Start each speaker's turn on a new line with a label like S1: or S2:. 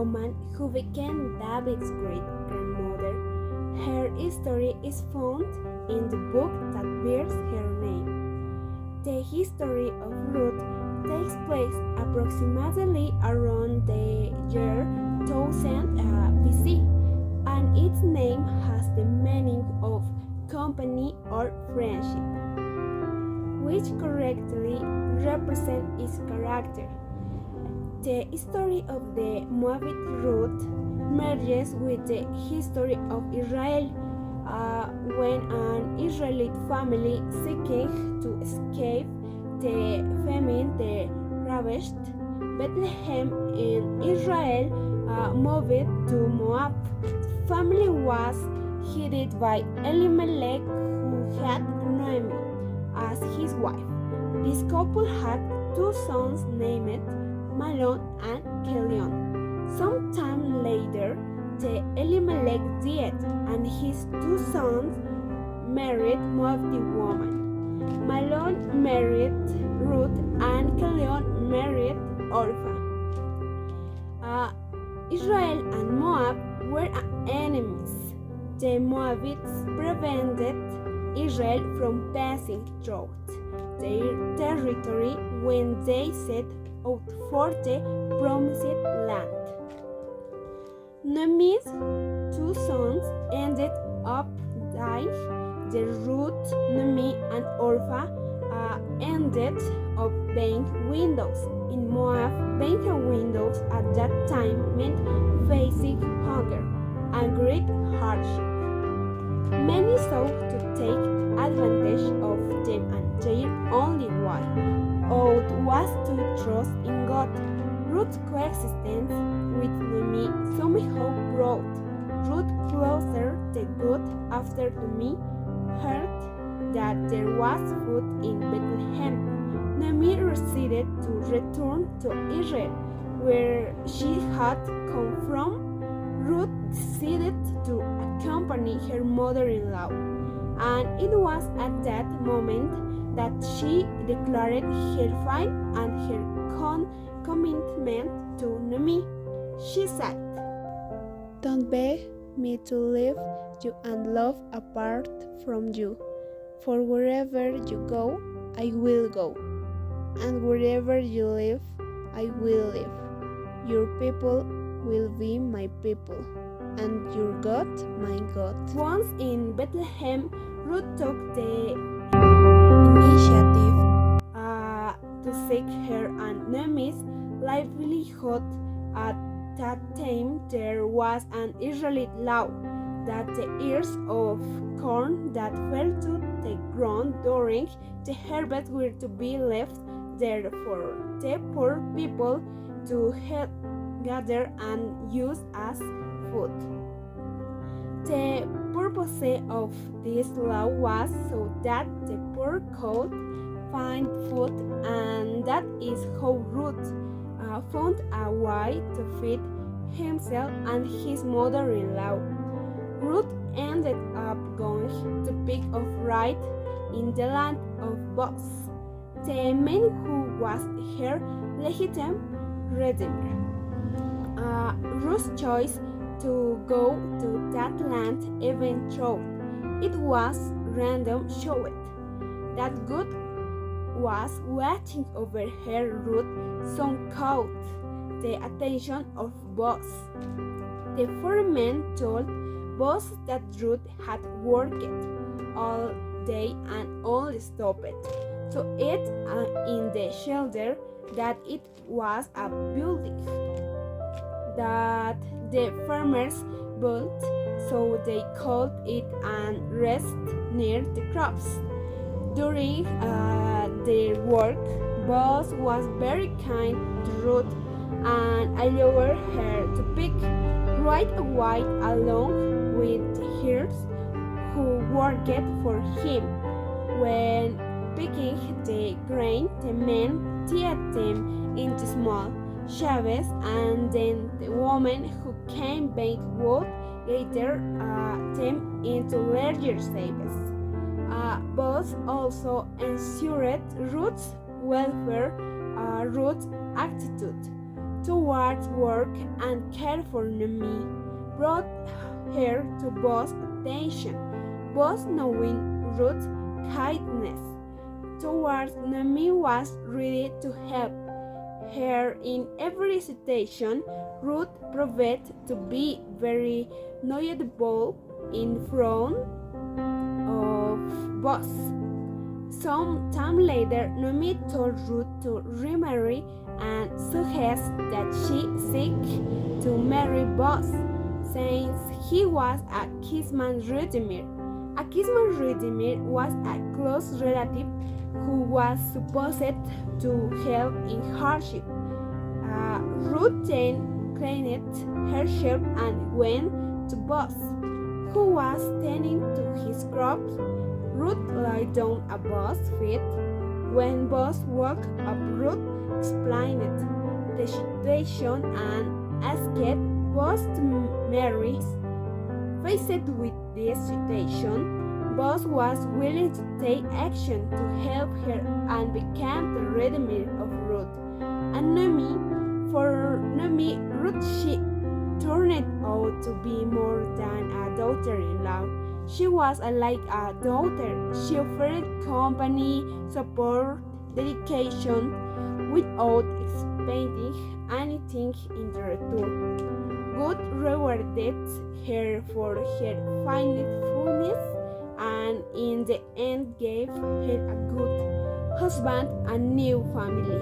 S1: woman who became David's great-grandmother. Her history is found in the book that bears her name. The history of Ruth takes place approximately around the year 1000 BC, and its name has the meaning of company or friendship, which correctly represents its character. The story of the Moabite Ruth merges with the history of Israel when an Israelite family seeking to escape the famine that ravaged Bethlehem in Israel moved to Moab. The family was headed by Elimelech, who had Naomi as his wife. This couple had two sons named Mahlon and Chilion. Sometime later, the Elimelech died, and his two sons married Moabite women. Mahlon married Ruth, and Chilion married Orpah. Israel and Moab were enemies. The Moabites prevented Israel from passing through their territory when they set out for the promised land. Naomi's two sons ended up dying. The Ruth, Naomi, and Orpah ended up being widows. In Moab, being a widow at that time meant facing hunger and great hardship. Many sought to take advantage of them, and their only way out was to trust in God. Ruth's coexistence with Naomi somehow brought Ruth closer to God after Naomi heard that there was food in Bethlehem. Naomi decided to return to Israel, where she had come from. Ruth decided to accompany her mother-in-law, and it was at that moment that she declared her faith and her commitment to Naomi. She said, "Don't beg me to leave you and love apart from you, for wherever you go, I will go, and wherever you live, I will live. Your people will be my people, and your God my God." Once in Bethlehem, Ruth took the initiative to seek her and Naomi's livelihood. At that time, there was an Israelite law that the ears of corn that fell to the ground during the harvest were to be left there for the poor people to gather and use as food. The purpose of this law was so that the poor could find food, and that is how Ruth found a way to feed himself and his mother-in-law. Ruth ended up going to pick up right in the land of Boaz, the man who was her legitimate redeemer. Ruth's choice to go to that land, even though it was random, showed that God was watching over her. Ruth soon caught the attention of Boaz. The foreman told Boaz that Ruth had worked all day and only stopped to eat in the shelter, that it was a building that the farmers built, so they called it and rest near the crops. During their work, Boaz was very kind to Ruth and allowed her to pick right away along with hers who worked for him. When picking the grain, the men tied them into small sheaves, and then the woman who came back would gather them into larger sheaves. Boaz also ensured Ruth's welfare. Ruth's attitude towards work and care for Naomi brought her to Boaz's attention. Boaz, knowing Ruth's kindness towards Naomi, was ready to help her in every situation. Ruth proved to be very knowledgeable in front of Boaz. Some time later, Naomi told Ruth to remarry and suggested that she seek to marry Boaz, since he was a kinsman redeemer. A kinsman redeemer was a close relative who was supposed to help in hardship. Ruth then cleaned herself and went to Boaz, who was tending to his crops. Ruth lay down at Boaz's feet. When Boaz woke up, Ruth explained the situation and asked Boaz to marry. Faced with this situation, Boaz was willing to take action to help her and became the redeemer of Ruth. And for Naomi, Ruth she turned out to be more than a daughter-in-law. She was like a daughter. She offered company, support, dedication, without expecting anything in return. God rewarded her for her faithfulness and in the end gave her a good husband and new family.